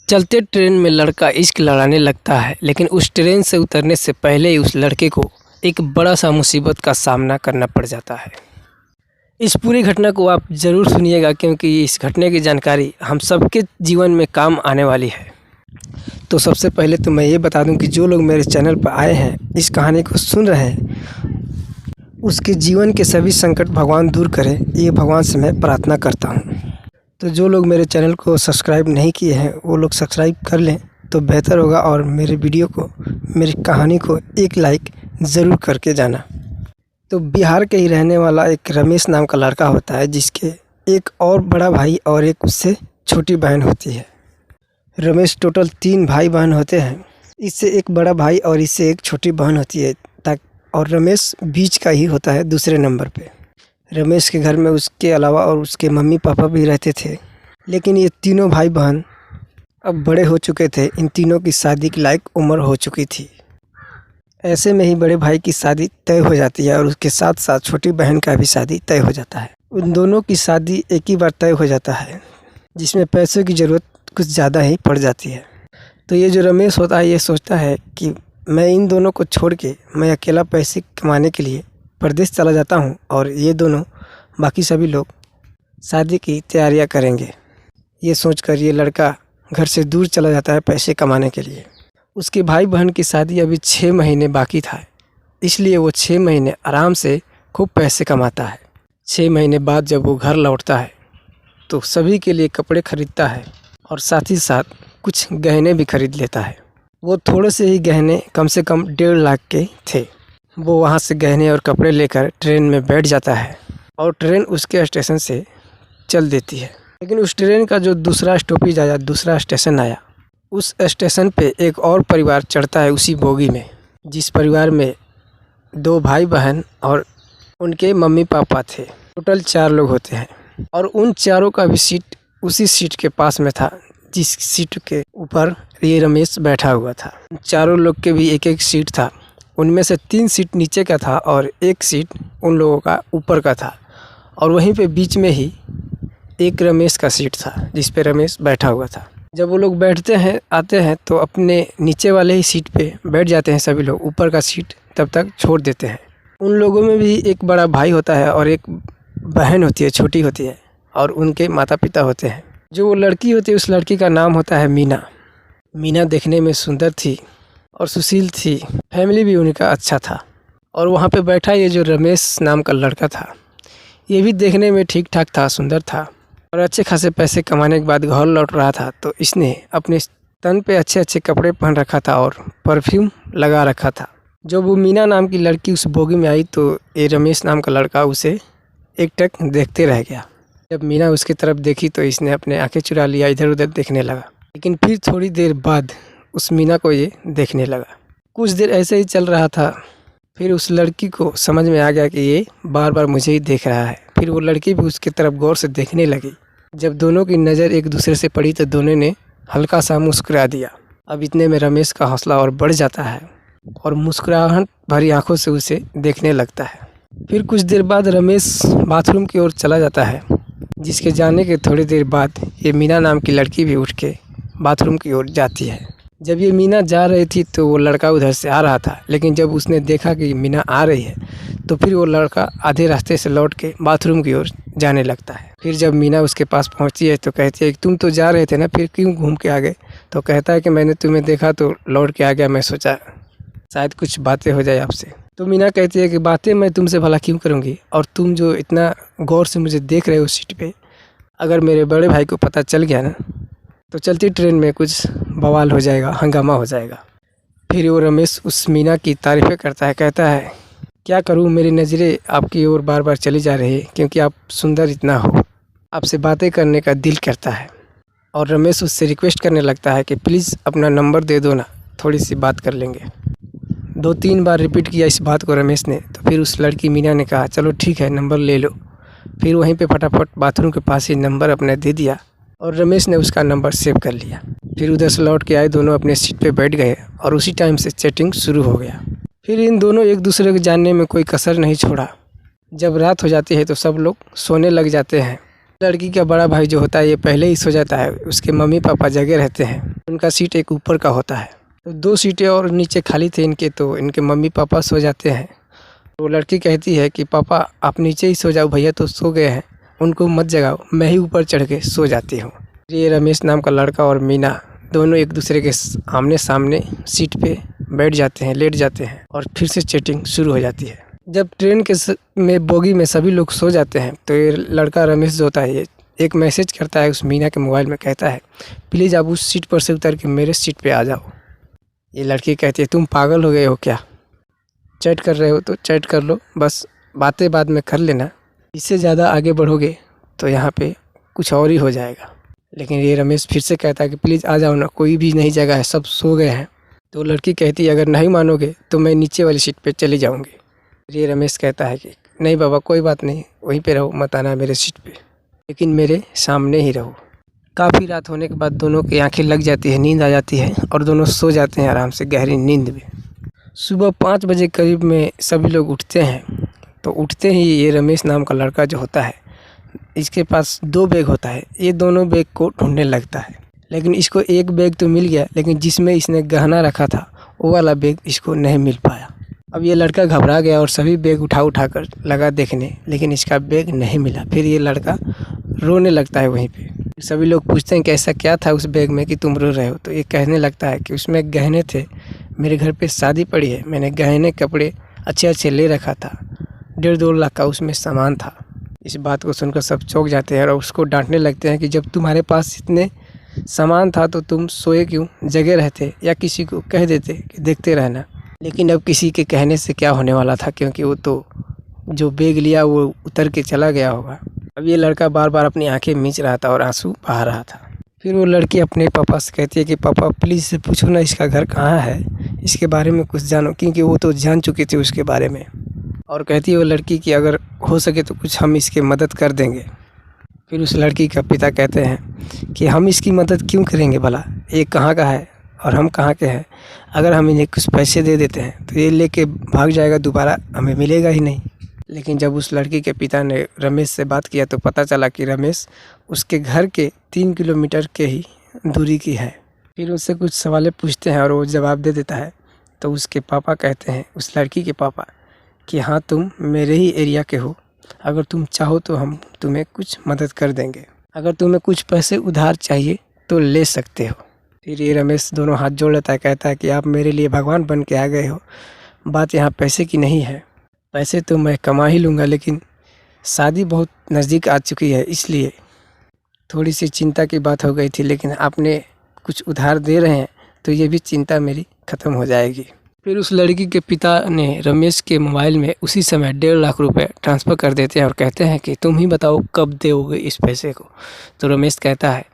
चलते ट्रेन में लड़का इश्क लड़ाने लगता है, लेकिन उस ट्रेन से उतरने से पहले ही उस लड़के को एक बड़ा सा मुसीबत का सामना करना पड़ जाता है। इस पूरी घटना को आप ज़रूर सुनिएगा, क्योंकि इस घटने की जानकारी हम सबके जीवन में काम आने वाली है। तो सबसे पहले तो मैं ये बता दूं कि जो लोग मेरे चैनल पर आए हैं, इस कहानी को सुन रहे हैं, उसके जीवन के सभी संकट भगवान दूर करे, ये भगवान से मैं प्रार्थना करता हूँ। तो जो लोग मेरे चैनल को सब्सक्राइब नहीं किए हैं, वो लोग सब्सक्राइब कर लें तो बेहतर होगा, और मेरे वीडियो को, मेरी कहानी को एक लाइक ज़रूर करके जाना। तो बिहार के ही रहने वाला एक रमेश नाम का लड़का होता है, जिसके एक और बड़ा भाई और एक उससे छोटी बहन होती है। रमेश टोटल 3 भाई बहन होते हैं। इससे एक बड़ा भाई और इससे एक छोटी बहन होती है, और रमेश बीच का ही होता है, दूसरे नंबर पे। रमेश के घर में उसके अलावा और उसके मम्मी पापा भी रहते थे, लेकिन ये तीनों भाई बहन अब बड़े हो चुके थे। इन तीनों की शादी के लायक उम्र हो चुकी थी। ऐसे में ही बड़े भाई की शादी तय हो जाती है, और उसके साथ साथ छोटी बहन का भी शादी तय हो जाता है। उन दोनों की शादी एक ही बार तय हो जाता है, जिसमें पैसों की ज़रूरत कुछ ज़्यादा ही पड़ जाती है। तो ये जो रमेश होता है, ये सोचता है कि मैं इन दोनों को छोड़ के मैं अकेला पैसे कमाने के लिए परदेश चला जाता हूँ, और ये दोनों, बाकी सभी लोग शादी की तैयारियाँ करेंगे। ये सोचकर ये लड़का घर से दूर चला जाता है पैसे कमाने के लिए। उसके भाई बहन की शादी अभी 6 महीने बाकी था, इसलिए वो 6 महीने आराम से खूब पैसे कमाता है। 6 महीने बाद जब वो घर लौटता है तो सभी के लिए कपड़े खरीदता है, और साथ ही साथ कुछ गहने भी खरीद लेता है। वो थोड़े से ही गहने, कम से कम 1.5 लाख के थे। वो वहाँ से गहने और कपड़े लेकर ट्रेन में बैठ जाता है, और ट्रेन उसके स्टेशन से चल देती है। लेकिन उस ट्रेन का जो दूसरा स्टॉपेज आया, दूसरा स्टेशन आया, उस स्टेशन पे एक और परिवार चढ़ता है उसी बोगी में, जिस परिवार में 2 भाई बहन और उनके मम्मी पापा थे। टोटल 4 लोग होते हैं, और उन चारों का भी सीट उसी सीट के पास में था, जिस सीट के ऊपर ये रमेश बैठा हुआ था। चारों लोग के भी एक एक सीट था। उनमें से 3 सीट नीचे का था और 1 सीट उन लोगों का ऊपर का था, और वहीं पे बीच में ही एक रमेश का सीट था, जिस पे रमेश बैठा हुआ था। जब वो लोग बैठते हैं, आते हैं, तो अपने नीचे वाले ही सीट पे बैठ जाते हैं सभी लोग। ऊपर का सीट तब तक छोड़ देते हैं। उन लोगों में भी एक बड़ा भाई होता है और एक बहन होती है, छोटी होती है, और उनके माता पिता होते हैं। जो वो लड़की होती है, उस लड़की का नाम होता है मीना। मीना देखने में सुंदर थी और सुशील थी। फैमिली भी उनका अच्छा था। और वहाँ पे बैठा ये जो रमेश नाम का लड़का था, ये भी देखने में ठीक ठाक था, सुंदर था, और अच्छे खासे पैसे कमाने के बाद घर लौट रहा था। तो इसने अपने तन पे अच्छे अच्छे कपड़े पहन रखा था और परफ्यूम लगा रखा था। जब वो मीना नाम की लड़की उस बोगी में आई, तो ये रमेश नाम का लड़का उसे एकटक देखते रह गया। जब मीना उसकी तरफ देखी तो इसने अपने आंखें चुरा लिया, इधर उधर देखने लगा। लेकिन फिर थोड़ी देर बाद उस मीना को ये देखने लगा। कुछ देर ऐसे ही चल रहा था। फिर उस लड़की को समझ में आ गया कि ये बार बार मुझे ही देख रहा है। फिर वो लड़की भी उसकी तरफ गौर से देखने लगी। जब दोनों की नज़र एक दूसरे से पड़ी तो दोनों ने हल्का सा मुस्कुरा दिया। अब इतने में रमेश का हौसला और बढ़ जाता है, और मुस्कुराहट भरी आंखों से उसे देखने लगता है। फिर कुछ देर बाद रमेश बाथरूम की ओर चला जाता है, जिसके जाने के थोड़ी देर बाद ये मीना नाम की लड़की भी उठ के बाथरूम की ओर जाती है। जब ये मीना जा रही थी तो वो लड़का उधर से आ रहा था, लेकिन जब उसने देखा कि मीना आ रही है, तो फिर वो लड़का आधे रास्ते से लौट के बाथरूम की ओर जाने लगता है। फिर जब मीना उसके पास पहुंचती है तो कहती है कि तुम तो जा रहे थे ना, फिर क्यों घूम के आ गए? तो कहता है कि मैंने तुम्हें देखा तो लौट के आ गया, मैं सोचा शायद कुछ बातें हो जाए आपसे। तो मीना कहती है कि बातें मैं तुमसे भला क्यों करूँगी, और तुम जो इतना गौर से मुझे देख रहे हो सीट पे, अगर मेरे बड़े भाई को पता चल गया ना, तो चलती ट्रेन में कुछ बवाल हो जाएगा, हंगामा हो जाएगा। फिर वो रमेश उस मीना की तारीफ़ें करता है, कहता है क्या करूँ, मेरी नज़रें आपकी ओर बार बार चली जा रही है, क्योंकि आप सुंदर इतना हो, आपसे बातें करने का दिल करता है। और रमेश उससे रिक्वेस्ट करने लगता है कि प्लीज़ अपना नंबर दे दो ना, थोड़ी सी बात कर लेंगे। 2-3 बार रिपीट किया इस बात को रमेश ने। तो फिर उस लड़की मीना ने कहा चलो ठीक है, नंबर ले लो। फिर वहीं पे फटाफट बाथरूम के पास ही नंबर अपना दे दिया, और रमेश ने उसका नंबर सेव कर लिया। फिर उधर से लौट के आए, दोनों अपने सीट पे बैठ गए, और उसी टाइम से चैटिंग शुरू हो गया। फिर इन दोनों एक दूसरे को जानने में कोई कसर नहीं छोड़ा। जब रात हो जाती है तो सब लोग सोने लग जाते हैं। लड़की का बड़ा भाई जो होता है, ये पहले ही सो जाता है। उसके मम्मी पापा जगे रहते हैं। उनका सीट एक ऊपर का होता है। तो 2 सीटें और नीचे खाली थे इनके, तो इनके मम्मी पापा सो जाते हैं। तो लड़की कहती है कि पापा आप नीचे ही सो जाओ, भैया तो सो गए हैं, उनको मत जगाओ, मैं ही ऊपर चढ़ के सो जाती हूँ। ये रमेश नाम का लड़का और मीना दोनों एक दूसरे के आमने सामने सीट पे बैठ जाते हैं, लेट जाते हैं और फिर से चैटिंग शुरू हो जाती है। जब ट्रेन के में बोगी में सभी लोग सो जाते हैं तो ये लड़का रमेश जो होता है ये एक मैसेज करता है उस मीना के मोबाइल में, कहता है प्लीज़ आप उस सीट पर से उतर के मेरे सीट पे आ जाओ। ये लड़की कहती है तुम पागल हो गए हो क्या, चैट कर रहे हो तो चैट कर लो, बस बातें बाद में कर लेना, इससे ज़्यादा आगे बढ़ोगे तो यहाँ पे कुछ और ही हो जाएगा। लेकिन ये रमेश फिर से कहता है कि प्लीज़ आ जाओ ना, कोई भी नहीं जगह है, सब सो गए हैं। तो लड़की कहती है अगर नहीं मानोगे तो मैं नीचे वाली सीट पे चली जाऊँगी। ये रमेश कहता है कि नहीं बाबा कोई बात नहीं, वहीं पे रहो, मत आना मेरे सीट पे, लेकिन मेरे सामने ही रहो। काफ़ी रात होने के बाद दोनों की आंखें लग जाती है, नींद आ जाती है और दोनों सो जाते हैं आराम से गहरी नींद में। सुबह 5 बजे करीब में सभी लोग उठते हैं। तो उठते ही ये रमेश नाम का लड़का जो होता है इसके पास 2 बैग होता है, ये दोनों बैग को ढूंढने लगता है। लेकिन इसको एक बैग तो मिल गया, लेकिन जिसमें इसने गहना रखा था वो वाला बैग इसको नहीं मिल पाया। अब ये लड़का घबरा गया और सभी बैग उठा कर लगा देखने, लेकिन इसका बैग नहीं मिला। फिर ये लड़का रोने लगता है वहीं पे। सभी लोग पूछते हैं कि ऐसा क्या था उस बैग में कि तुम रो रहे हो। तो ये कहने लगता है कि उसमें गहने थे, मेरे घर पे शादी पड़ी है, मैंने गहने कपड़े अच्छे अच्छे ले रखा था, 1.5-2 लाख का उसमें सामान था। इस बात को सुनकर सब चौंक जाते हैं और उसको डांटने लगते हैं कि जब तुम्हारे पास इतने सामान था तो तुम सोए क्यों, जगे रहते या किसी को कह देते कि देखते रहना। लेकिन अब किसी के कहने से क्या होने वाला था, क्योंकि वो तो जो बैग लिया वो उतर के चला गया होगा। अब ये लड़का बार बार अपनी आंखें मींच रहा था और आंसू बहा रहा था। फिर वो लड़की अपने पापा से कहती है कि पापा प्लीज़ से पूछो ना इसका घर कहाँ है, इसके बारे में कुछ जानो, क्योंकि वो तो जान चुकी थी उसके बारे में। और कहती है वो लड़की कि अगर हो सके तो कुछ हम इसकी मदद कर देंगे। फिर उस लड़की का पिता कहते हैं कि हम इसकी मदद क्यों करेंगे भला, ये कहाँ का है और हम कहाँ के हैं, अगर हम इन्हें कुछ पैसे दे देते हैं तो ये लेके भाग जाएगा, दोबारा हमें मिलेगा ही नहीं। लेकिन जब उस लड़की के पिता ने रमेश से बात किया तो पता चला कि रमेश उसके घर के 3 किलोमीटर के ही दूरी की है। फिर उससे कुछ सवालें पूछते हैं और वो जवाब दे देता है। तो उसके पापा कहते हैं, उस लड़की के पापा, कि हाँ तुम मेरे ही एरिया के हो, अगर तुम चाहो तो हम तुम्हें कुछ मदद कर देंगे, अगर तुम्हें कुछ पैसे उधार चाहिए तो ले सकते हो। फिर ये रमेश दोनों हाथ जोड़ लेता है, कहता है कि आप मेरे लिए भगवान बन के आ गए हो, बात यहाँ पैसे की नहीं है, पैसे तो मैं कमा ही लूँगा, लेकिन शादी बहुत नज़दीक आ चुकी है इसलिए थोड़ी सी चिंता की बात हो गई थी, लेकिन आपने कुछ उधार दे रहे हैं तो ये भी चिंता मेरी ख़त्म हो जाएगी। फिर उस लड़की के पिता ने रमेश के मोबाइल में उसी समय 1.5 लाख रुपए ट्रांसफ़र कर देते हैं और कहते हैं कि तुम ही बताओ कब दोगे इस पैसे को। तो रमेश कहता है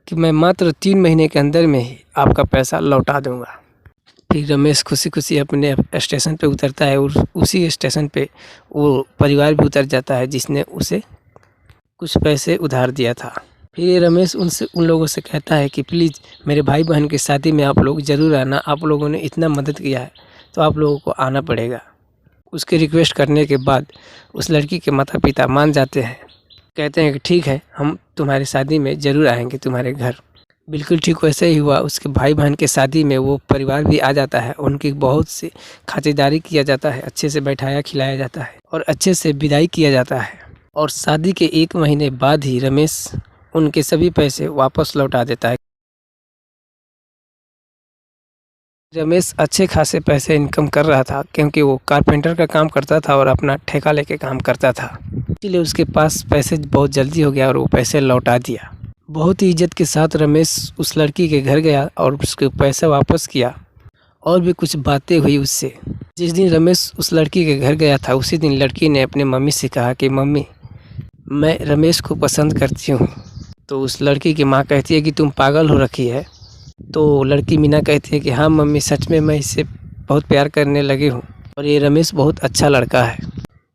कि मैं मात्र 3 महीने के अंदर में ही आपका पैसा लौटा दूंगा। फिर रमेश खुशी खुशी अपने स्टेशन पे उतरता है और उसी स्टेशन पे वो परिवार भी उतर जाता है जिसने उसे कुछ पैसे उधार दिया था। फिर ये रमेश उन लोगों से कहता है कि प्लीज़ मेरे भाई बहन की शादी में आप लोग ज़रूर आना, आप लोगों ने इतना मदद किया है तो आप लोगों को आना पड़ेगा। उसके रिक्वेस्ट करने के बाद उस लड़की के माता पिता मान जाते हैं, कहते हैं कि ठीक है हम तुम्हारी शादी में ज़रूर आएंगे तुम्हारे घर। बिल्कुल ठीक वैसे ही हुआ, उसके भाई बहन के शादी में वो परिवार भी आ जाता है, उनकी बहुत सी खातिरदारी किया जाता है, अच्छे से बैठाया खिलाया जाता है और अच्छे से विदाई किया जाता है। और शादी के 1 महीने बाद ही रमेश उनके सभी पैसे वापस लौटा देता है। रमेश अच्छे खासे पैसे इनकम कर रहा था क्योंकि वो कारपेंटर का काम करता था और अपना ठेका लेके काम करता था, इसलिए उसके पास पैसे बहुत जल्दी हो गया और वो पैसे लौटा दिया। बहुत ही इज्जत के साथ रमेश उस लड़की के घर गया और उसके पैसा वापस किया और भी कुछ बातें हुई उससे। जिस दिन रमेश उस लड़की के घर गया था उसी दिन लड़की ने अपने मम्मी से कहा कि मम्मी मैं रमेश को पसंद करती हूँ। तो उस लड़की की माँ कहती है कि तुम पागल हो रखी है। तो लड़की मीना कहती है कि हाँ मम्मी सच में मैं इससे बहुत प्यार करने लगी हूँ और ये रमेश बहुत अच्छा लड़का है।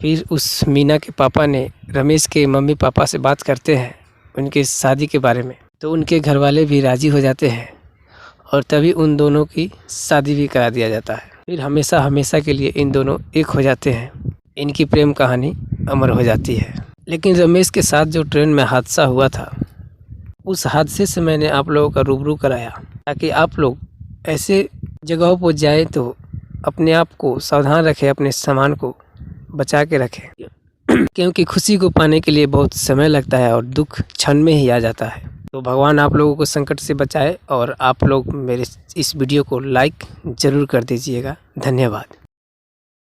फिर उस मीना के पापा ने रमेश के मम्मी पापा से बात करते हैं उनकी शादी के बारे में, तो उनके घर वाले भी राज़ी हो जाते हैं और तभी उन दोनों की शादी भी करा दिया जाता है। फिर हमेशा हमेशा के लिए इन दोनों एक हो जाते हैं, इनकी प्रेम कहानी अमर हो जाती है। लेकिन रमेश के साथ जो ट्रेन में हादसा हुआ था उस हादसे से मैंने आप लोगों का रूबरू कराया, ताकि आप लोग ऐसे जगहों पर जाएं तो अपने आप को सावधान रखें, अपने सामान को बचा के रखें, क्योंकि खुशी को पाने के लिए बहुत समय लगता है और दुख क्षण में ही आ जाता है। तो भगवान आप लोगों को संकट से बचाए और आप लोग मेरे इस वीडियो को लाइक ज़रूर कर दीजिएगा। धन्यवाद।